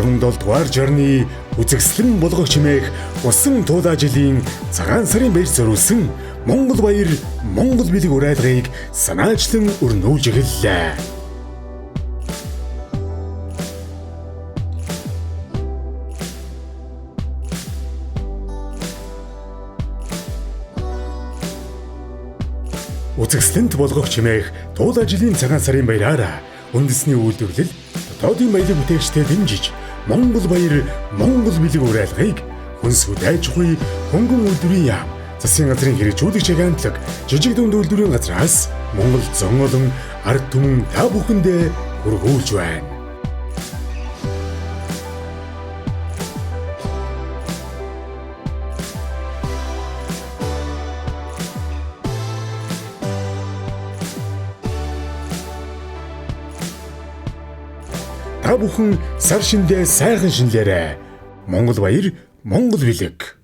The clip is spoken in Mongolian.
17 дугаар жорны үзэгслэн болгох чимээх усан туулаа жилийн цагаан сарын баяр зориулсан Монгол баяр Монгол бэлэг урайлгыг санаачлан өрнүүлж эхэллээ. Үзэгслэнт болгох чимээх туулаа жилийн цагаан сарын баяраараа үндэсний үйлдвэрлэл дотоодын баялаг бүтээгчтэй дэмжиж Монгол баяр Монгол бэлэг урайлгыг хүнс хүлээж хөнгөн үйлдвэрийн яам засгийн газрын хэрэгжүүлэгч агентлаг жижиг дунд үйлдвэрийн газраас Монгол зон олон ард түмэн та бүхэндээ хүргүүлж байна. Та бүхэн сар шиндээ сайхан шинлээрэ. Монгол баяр Монгол бэлэг.